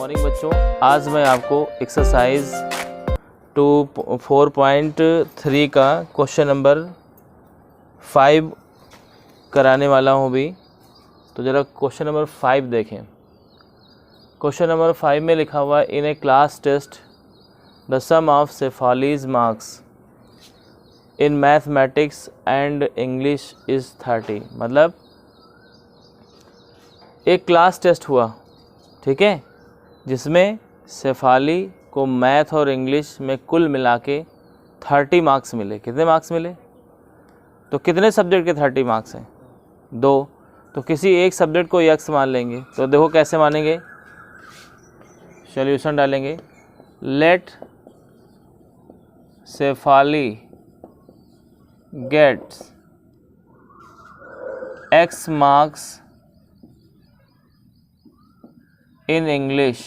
Morning बच्चों, आज मैं आपको एक्सरसाइज 4.3 का क्वेश्चन नंबर 5 कराने वाला हूँ अभी। तो ज़रा क्वेश्चन नंबर 5 देखें। क्वेश्चन नंबर 5 में लिखा हुआ है in a class test the sum of Shefali's marks in mathematics and English is 30। मतलब एक क्लास टेस्ट हुआ, ठीक है, जिसमें शेफाली को मैथ और इंग्लिश में कुल मिला के 30 मार्क्स मिले। कितने मार्क्स मिले? तो कितने सब्जेक्ट के 30 मार्क्स हैं? 2। तो किसी एक सब्जेक्ट को x मान लेंगे। तो देखो कैसे मानेंगे, सॉल्यूशन डालेंगे। Let Shefali gets x marks in English,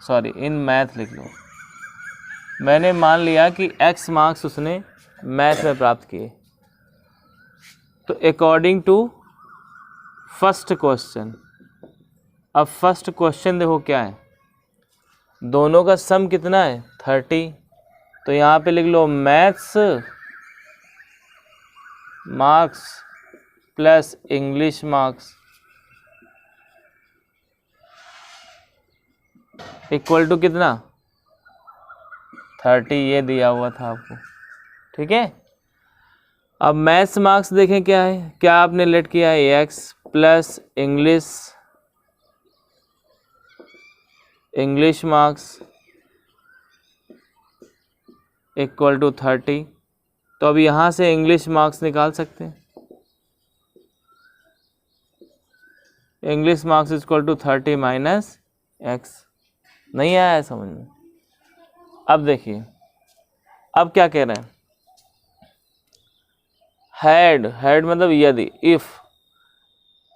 sorry in math लिख लो। मैंने मान लिया कि x मार्क्स उसने मैथ में प्राप्त किए। तो अकॉर्डिंग टू फर्स्ट क्वेश्चन, अब फर्स्ट क्वेश्चन देखो क्या है, दोनों का सम कितना है? 30। तो यहाँ पे लिख लो maths marks plus English marks equal to कितना? 30। ये दिया हुआ था आपको, ठीक है। अब मैथ्स मार्क्स देखें क्या है, क्या आपने लेट किया है? x plus English marks equal to 30। तो अब यहाँ से इंग्लिश मार्क्स निकाल सकते हैं। English marks equal to 30 minus x। नहीं आया है समझ में? अब देखिए, अब क्या कह रहे हैं, हैड मतलब यदि, if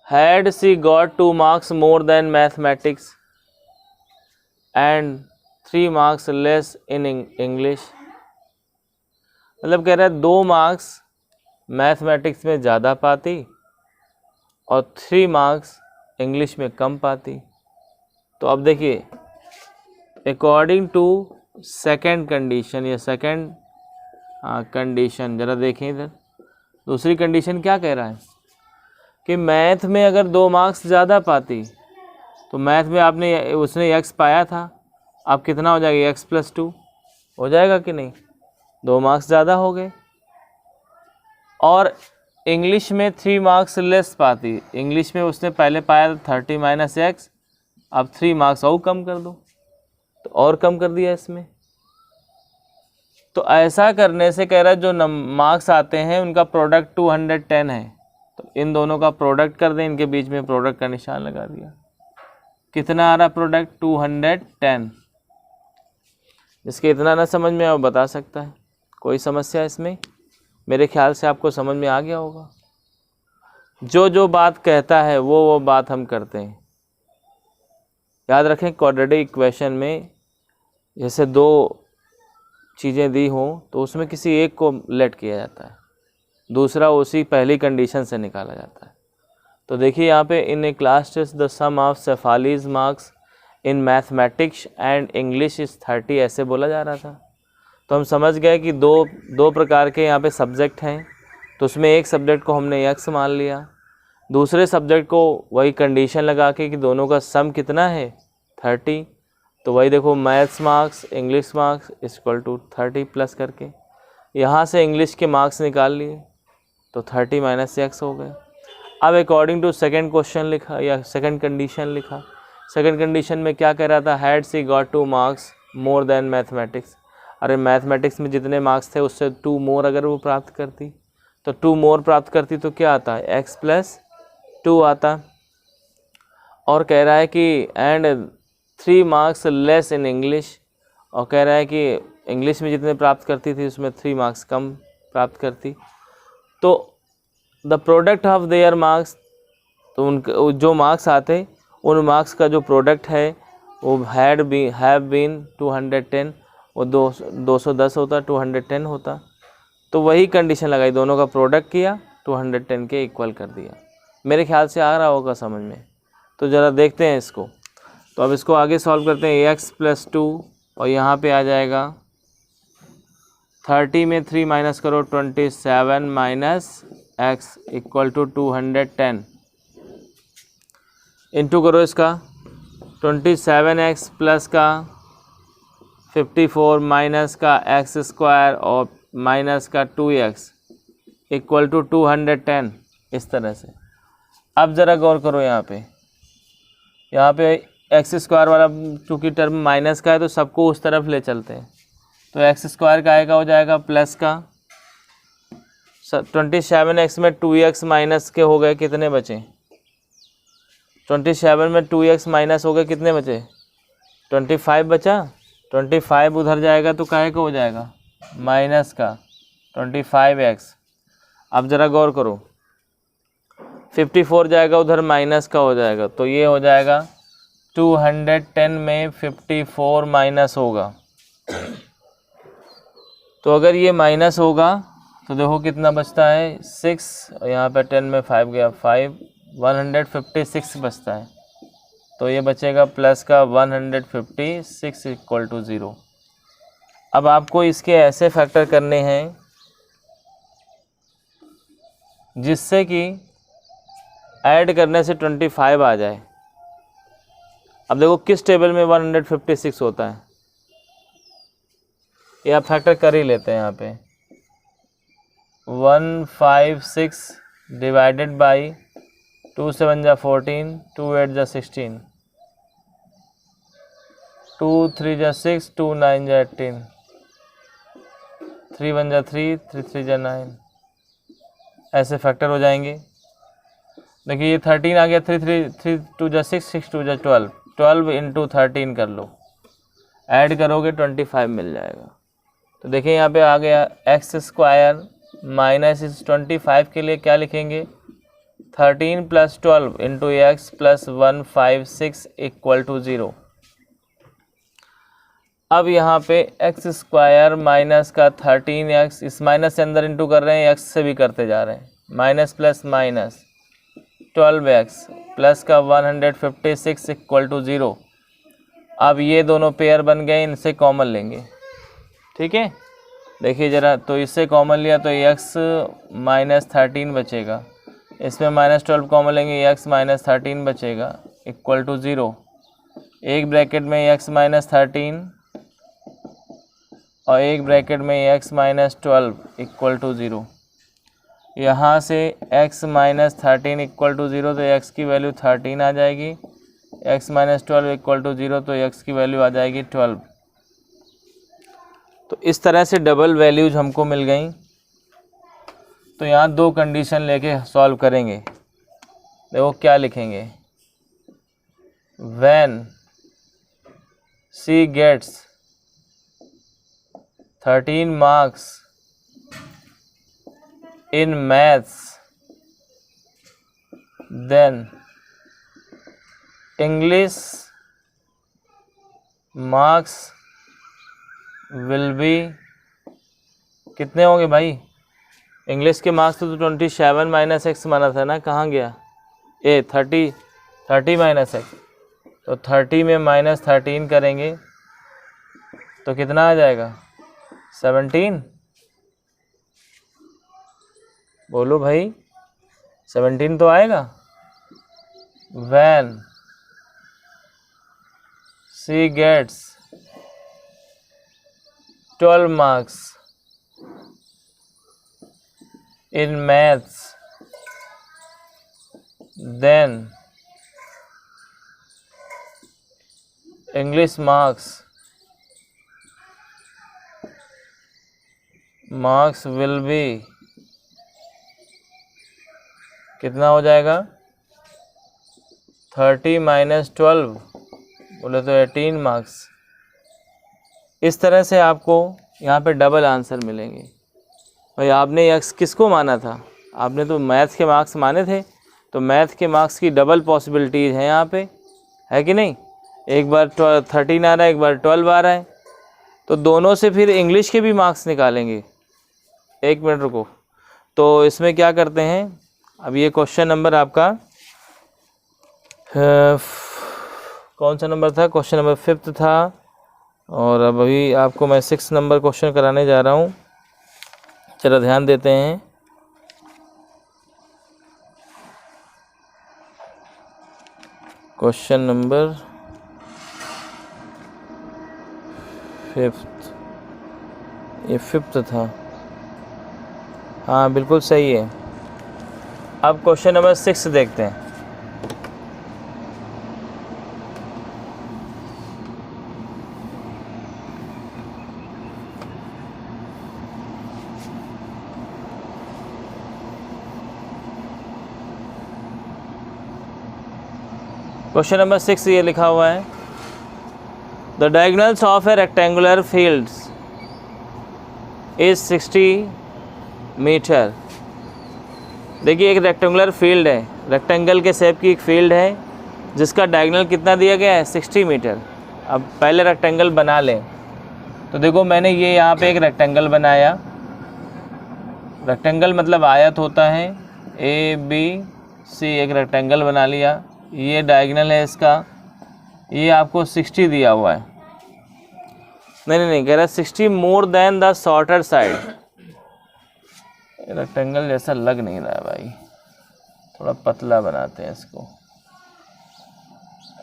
had she got 2 marks more than mathematics and 3 marks less in English. मतलब कह रहा है 2 मार्क्स मैथमेटिक्स में ज़्यादा पाती और 3 मार्क्स इंग्लिश में कम पाती। तो अब देखिए, अकॉर्डिंग टू सेकेंड कंडीशन, या सेकेंड कंडीशन ज़रा देखें इधर। दूसरी कंडीशन क्या कह रहा है कि मैथ में अगर 2 मार्क्स ज़्यादा पाती, तो मैथ में उसने x पाया था, अब कितना हो जाएगा? x प्लस 2 हो जाएगा कि नहीं? 2 मार्क्स ज़्यादा हो गए। और इंग्लिश में 3 मार्क्स लेस पाती, इंग्लिश में उसने पहले पाया था 30 माइनस x, अब 3 मार्क्स और कम कर दो, तो और कम कर दिया इसमें। तो ऐसा करने से कह रहा है जो मार्क्स आते हैं उनका प्रोडक्ट 210 है। तो इन दोनों का प्रोडक्ट कर दें, इनके बीच में प्रोडक्ट का निशान लगा दिया। कितना आ रहा प्रोडक्ट? 210। जिसके इतना ना समझ में आए वो बता सकता है। कोई समस्या इसमें? मेरे ख्याल से आपको समझ में आ गया होगा। जो बात कहता है वो बात हम करते हैं। याद रखें, क्वाड्रेटिक इक्वेशन में जैसे 2 चीज़ें दी हों तो उसमें किसी एक को लेट किया जाता है, दूसरा उसी पहली कंडीशन से निकाला जाता है। तो देखिए यहाँ पे in a class test the sum of Shefali's marks in mathematics and English is 30 ऐसे बोला जा रहा था। तो हम समझ गए कि दो प्रकार के यहाँ पे सब्जेक्ट हैं। तो उसमें एक सब्जेक्ट को हमने x मान लिया, दूसरे सब्जेक्ट को वही कंडीशन लगा के कि दोनों का सम कितना है? 30। तो वही देखो, maths marks English marks equal to 30 plus करके यहाँ से इंग्लिश के मार्क्स निकाल लिए, तो 30 माइनस x हो गए। अब अकॉर्डिंग टू सेकंड क्वेश्चन लिखा, या सेकंड कंडीशन लिखा। सेकंड कंडीशन में क्या कह रहा था? Had she got 2 marks more than mathematics. अरे मैथमेटिक्स में जितने मार्क्स थे उससे 2 मोर अगर वो प्राप्त करती, तो 2 मोर प्राप्त करती तो क्या आता है? x प्लस 2 आता। और कह रहा है कि and 3 marks less in English, और कह रहा है कि इंग्लिश में जितने प्राप्त करती थी उसमें 3 मार्क्स कम प्राप्त करती। तो the product of their marks, तो उनके जो मार्क्स आते उन मार्क्स का जो प्रोडक्ट है वो हैव बीन 210, वो 210 होता, 210 होता। तो वही कंडीशन लगाई, दोनों का प्रोडक्ट किया, 210 के इक्वल कर दिया। मेरे ख्याल से आ रहा होगा समझ में। तो ज़रा देखते हैं इसको। तो तो अब इसको आगे सॉल्व करते हैं। x + 2 और यहाँ पे आ जाएगा 30 में 3 माइनस करो 27 minus x equal to 210 into करो इसका 27x प्लस का 54 माइनस का x² और माइनस का 2x इक्वल टू 210 इस तरह से। अब ज़रा गौर करो यहाँ पे x² वाला चूँकि टर्म माइनस का है तो सबको उस तरफ ले चलते हैं। तो x² का आएगा हो जाएगा प्लस का 27x में 2x माइनस के हो गए कितने बचे 27 में 2x माइनस हो गए कितने बचे 25 बचा। 25 उधर जाएगा तो काहे का हो जाएगा माइनस का 25x। अब ज़रा गौर करो 54 जाएगा उधर माइनस का हो जाएगा तो ये हो जाएगा 210 में 54 माइनस होगा। तो अगर ये माइनस होगा तो देखो कितना बचता है 6 और यहाँ पे 10 में 5 गया 5 156 बचता है। तो ये बचेगा प्लस का 156 इक्वल टू 0। अब आपको इसके ऐसे फैक्टर करने हैं जिससे कि ऐड करने से 25 आ जाए। अब देखो किस टेबल में 156 होता है ये आप फैक्टर कर ही लेते हैं। यहाँ पे 156 डिवाइडेड बाई 2 7 जा 14 2 8 जा 16 2 3 जा 6 2 9 जा 18 3 1 जा 3 3 3 जा 9 ऐसे फैक्टर हो जाएंगे। देखिए ये 13 आ गया 3 3 3 2 जा 6 6 2 जा 12 12 इंटू 13 कर लो ऐड करोगे 25 मिल जाएगा। तो देखिए यहाँ पे आ गया x² माइनस इस 25 के लिए क्या लिखेंगे 13 + 12 into x plus 156 equal to 0। अब यहाँ पे x² माइनस का 13x इस माइनस से अंदर इंटू कर रहे हैं x से भी करते जा रहे हैं minus plus minus 12x plus का 156 इक्वल टू 0। अब ये दोनों पेयर बन गए इनसे कॉमन लेंगे ठीक है। देखिए ज़रा तो इससे कॉमन लिया तो x माइनस 13 बचेगा इसमें माइनस 12 कॉमन लेंगे x माइनस 13 बचेगा इक्वल टू 0। एक ब्रैकेट में x माइनस 13 और एक ब्रैकेट में x माइनस 12 इक्वल टू 0। यहाँ से x माइनस 13 इक्वल टू 0 तो x की वैल्यू 13 आ जाएगी x माइनस 12 इक्वल टू 0 तो x की वैल्यू आ जाएगी 12। तो इस तरह से डबल वैल्यूज हमको मिल गई। तो यहाँ दो कंडीशन लेके सॉल्व करेंगे। देखो क्या लिखेंगे when she gets 13 marks in maths then English marks will be कितने होंगे भाई इंग्लिश के मार्क्स तो 27 माइनस एक्स माना था ना कहाँ गया 30 माइनस एक्स। तो 30 में माइनस 13 करेंगे तो कितना आ जाएगा 17। बोलो भाई 17 तो आएगा। When she gets 12 marks in maths then English marks will be कितना हो जाएगा 30 माइनस 12 बोले तो 18 मार्क्स। इस तरह से आपको यहाँ पे डबल आंसर मिलेंगे। भाई आपने एक्स किसको माना था आपने तो मैथ के मार्क्स माने थे तो मैथ के मार्क्स की डबल पॉसिबिलिटीज़ हैं यहाँ पे है कि नहीं। एक बार 13 आ रहा है एक बार 12 आ रहा है तो दोनों से फिर इंग्लिश के भी मार्क्स निकालेंगे। एक मिनट रुको। तो इसमें क्या करते हैं अब ये क्वेश्चन नंबर आपका कौन सा नंबर था? क्वेश्चन नंबर 5 था। और अब अभी आपको मैं 6 नंबर क्वेश्चन कराने जा रहा हूँ। चलो ध्यान देते हैं। क्वेश्चन नंबर 5, ये 5 था। हाँ बिल्कुल सही है। अब क्वेश्चन नंबर 6 देखते हैं। क्वेश्चन नंबर 6 ये लिखा हुआ है, the diagonals of a rectangular fields is 60 metre. देखिए एक रेक्टेंगुलर फील्ड है, रेक्टेंगल के शेप की एक फील्ड है जिसका डायगोनल कितना दिया गया है? 60 मीटर। अब पहले रेक्टेंगल बना लें। तो देखो मैंने ये यहाँ पे एक रेक्टेंगल बनाया। रेक्टेंगल मतलब आयत होता है, ABC एक रेक्टेंगल बना लिया। ये डायगोनल है इसका, ये आपको 60 दिया हुआ है। नहीं कह रहा 60 more than the shorter side. Rectangle जैसा लग नहीं रहा है भाई, थोड़ा पतला बनाते हैं इसको।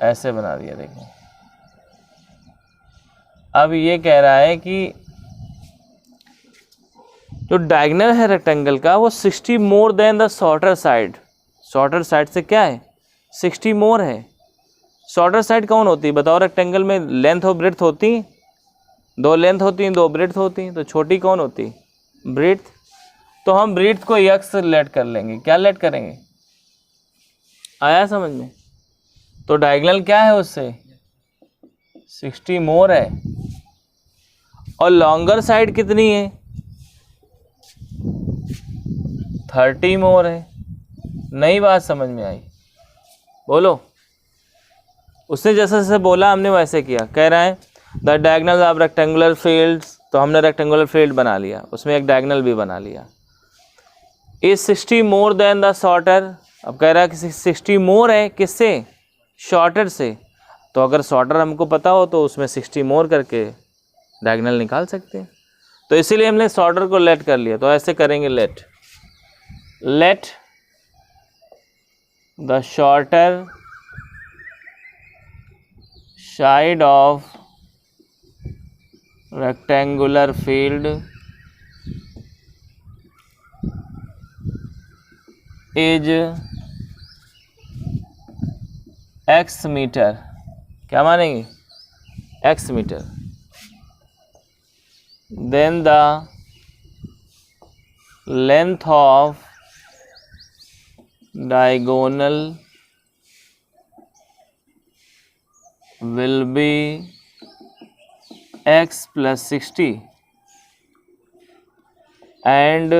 ऐसे बना दिया देखो। अब ये कह रहा है कि जो डायगोनल है रेक्टेंगल का वो 60 more than the shorter side. Shorter side से क्या है? 60 मोर है। शॉर्टर साइड कौन होती है बताओ? रेक्टेंगल में लेंथ और ब्रेड्थ होती हैं, 2 लेंथ होती हैं 2 ब्रेड्थ होती हैं, तो छोटी कौन होती है? ब्रेड्थ। तो हम ब्रेड्थ को x लेट कर लेंगे। क्या लेट करेंगे? आया समझ में? तो डायगोनल क्या है उससे? 60 मोर है। और लॉन्गर साइड कितनी है? 30 मोर है। नई बात समझ में आई? बोलो। उसने जैसे जैसे बोला हमने वैसे किया। कह रहा है the diagonal of rectangular fields, तो हमने रेक्टेंगुलर फील्ड बना लिया, उसमें एक डायगोनल भी बना लिया। Is 60 more than the shorter. अब कह रहा है कि 60 मोर है किससे? शॉर्टर से। तो अगर शॉर्टर हमको पता हो तो उसमें 60 मोर करके डायगोनल निकाल सकते हैं। तो इसीलिए हमने शॉर्टर को लेट कर लिया। तो ऐसे करेंगे, let the shorter side of rectangular field is x metre. क्या मानेंगे? x metre. then the length of diagonal will be x plus 60 and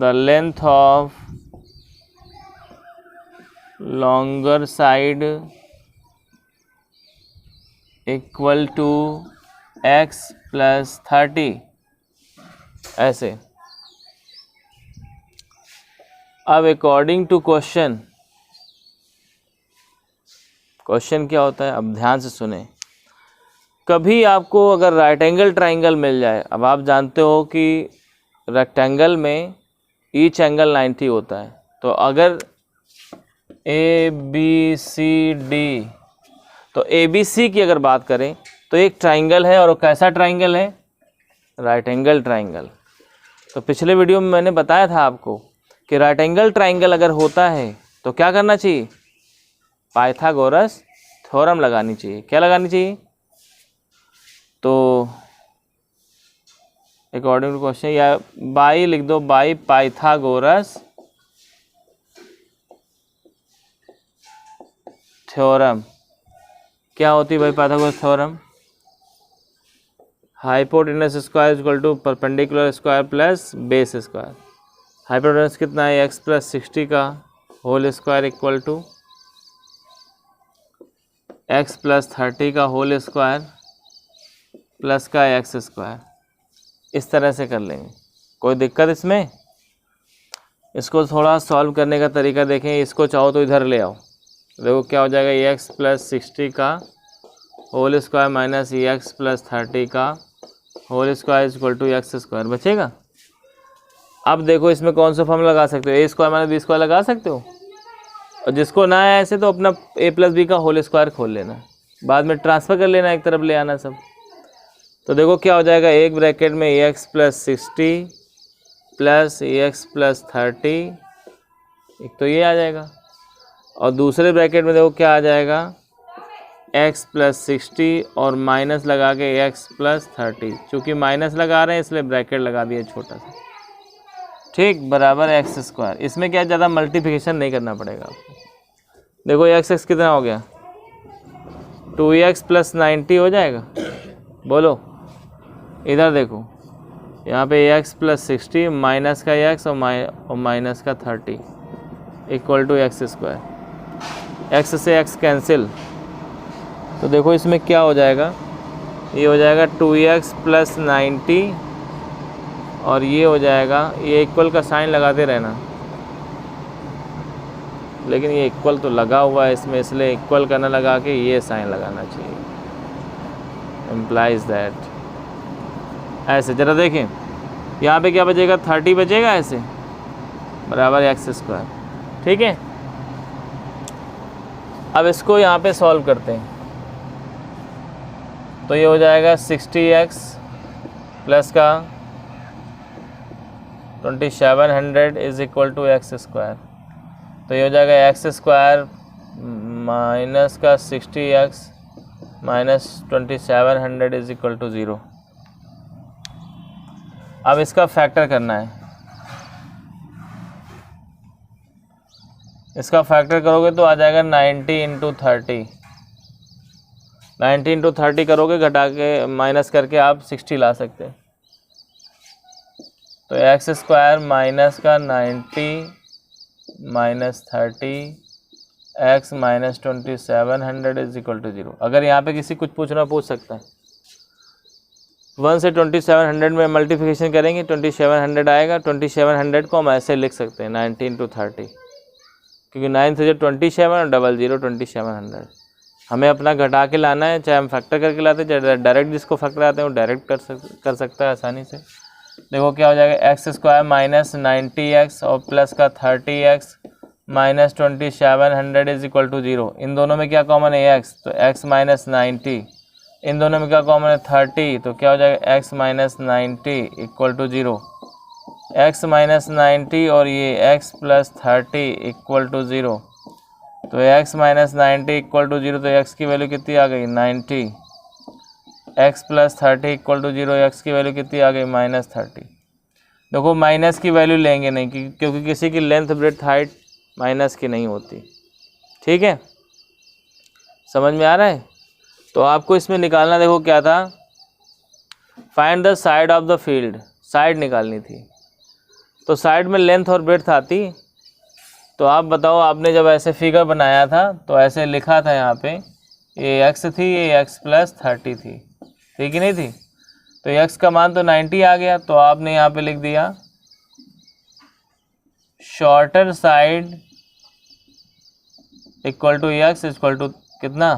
the length of longer side equal to x plus 30। ऐसे। अब according to question क्या होता है? अब ध्यान से सुने। कभी आपको अगर राइट एंगल ट्राइंगल मिल जाए, अब आप जानते हो कि रेक्टेंगल में ईच एंगल 90 होता है। तो अगर ABCD, तो ABC की अगर बात करें तो एक ट्राइंगल है, और वो कैसा ट्राइंगल है? Right angle triangle. तो पिछले वीडियो में मैंने बताया था आपको कि राइट एंगल ट्राइंगल अगर होता है तो क्या करना चाहिए? पाइथागोरस थ्योरम लगानी चाहिए। क्या लगानी चाहिए? तो अकॉर्डिंग टू क्वेश्चन, या बाई लिख दो, बाई पाइथागोरस थ्योरम। क्या होती है भाई Pythagoras theorem? Hypotenuse square equal to perpendicular square plus base square. Hypotenuse कितना है? x प्लस 60 का whole square equal to x plus 30 का होल स्क्वायर प्लस का x स्क्वायर। इस तरह से कर लेंगे। कोई दिक्कत इसमें? इसको थोड़ा सॉल्व करने का तरीका देखें। इसको चाहो तो इधर ले आओ, देखो क्या हो जाएगा, ए एक्स प्लस 60 का whole square minus a x plus 30 का whole square is equal to x square बचेगा। अब देखो इसमें कौन सा फॉर्म लगा सकते हो, ए स्क्वायर माइनस बी स्क्वायर लगा सकते हो, और जिसको ना है ऐसे तो अपना ए प्लस बी का होल स्क्वायर खोल लेना, बाद में ट्रांसफ़र कर लेना, एक तरफ ले आना सब। तो देखो क्या हो जाएगा, एक ब्रैकेट में ए एक्स प्लस 60 प्लस ए एक्स प्लस 30, एक तो ये आ जाएगा, और दूसरे ब्रैकेट में देखो क्या आ जाएगा, x प्लस 60 और माइनस लगा के x प्लस 30, चूँकि माइनस लगा रहे हैं इसलिए ब्रैकेट लगा दिए छोटा सा, ठीक, बराबर एक्स स्क्वायर। इसमें क्या ज़्यादा मल्टीप्लिकेशन नहीं करना पड़ेगा आपको। देखो x कितना हो गया, 2x प्लस 90 हो जाएगा, बोलो। इधर देखो यहाँ पे x प्लस 60 माइनस का x और माइनस का 30 equal to x square, x से x कैंसिल। तो देखो इसमें क्या हो जाएगा, ये हो जाएगा 2x प्लस 90 और ये हो जाएगा, ये इक्वल का साइन लगाते रहना, लेकिन ये इक्वल तो लगा हुआ है इसमें, इसलिए इक्वल का ना लगा के ये साइन लगाना चाहिए, इम्प्लाइज दैट। ऐसे ज़रा देखें यहाँ पे क्या बचेगा, 30 बचेगा ऐसे, बराबर एक्स स्क्वायर, ठीक है। अब इसको यहाँ पे सॉल्व करते हैं, तो ये हो जाएगा 60x प्लस का 2700 is equal to x square. तो ये हो जाएगा एक्स स्क्वायर माइनस का 60x minus 2700 is equal to 0। अब इसका फैक्टर करना है, इसका फैक्टर करोगे तो आ जाएगा 90 इंटू 30, 90 इंटू 30 करोगे, घटा के माइनस करके आप 60 ला सकते हैं। तो एक्स स्क्वायर माइनस का 90 minus 30 x minus 2700 is equal to 0। अगर यहाँ पे किसी कुछ पूछना पूछ सकता है, 1 से 2700 में मल्टीप्लिकेशन करेंगे 2700 आएगा, 2700 को हम ऐसे लिख सकते हैं 90 इंटू 30, क्योंकि 9 से जो 27 और 00 2700। हमें अपना घटा के लाना है, चाहे हम फैक्टर करके लाते हैं, चाहे डायरेक्ट जिसको फैक्टर आते हैं वो डायरेक्ट कर सकता है आसानी से। देखो क्या हो जाएगा, एक्स स्क्वायर माइनस 90x और प्लस का 30x minus 2700 is equal to 0। इन दोनों में क्या कॉमन है, x, तो x माइनस 90, इन दोनों में क्या कॉमन है 30, तो क्या हो जाएगा x minus 90 equal to 0। x minus 90 और ये x प्लस 30 इक्वल टू 0, तो x माइनस 90 इक्वल टू 0, तो x की वैल्यू कितनी आ गई 90, x plus 30 equal to 0, x की वैल्यू कितनी आ गई माइनस 30। देखो माइनस की वैल्यू लेंगे नहीं, क्योंकि किसी की लेंथ ब्रेड्थ हाइट माइनस की नहीं होती, ठीक है, समझ में आ रहा है। तो आपको इसमें निकालना, देखो क्या था, find the side of the field, side निकालनी थी। तो साइड में लेंथ और ब्रेड्थ आती, तो आप बताओ, आपने जब ऐसे फिगर बनाया था तो ऐसे लिखा था, यहाँ पे ये x थी, ये x प्लस 30 थी, ठीक ही नहीं थी। तो x का मान तो 90 आ गया, तो आपने यहाँ पे लिख दिया shorter side equal to x equal to कितना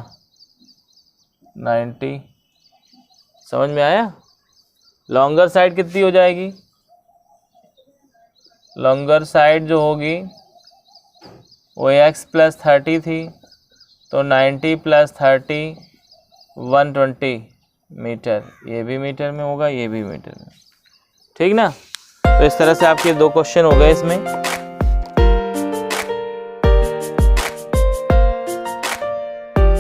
90। समझ में आया। लॉन्गर साइड कितनी हो जाएगी, लॉन्गर साइड जो होगी वो x प्लस 30 थी, तो 90 प्लस 30 120 मीटर, ये भी मीटर में होगा, ये भी मीटर में, ठीक ना। तो इस तरह से आपके 2 क्वेश्चन हो गए इसमें।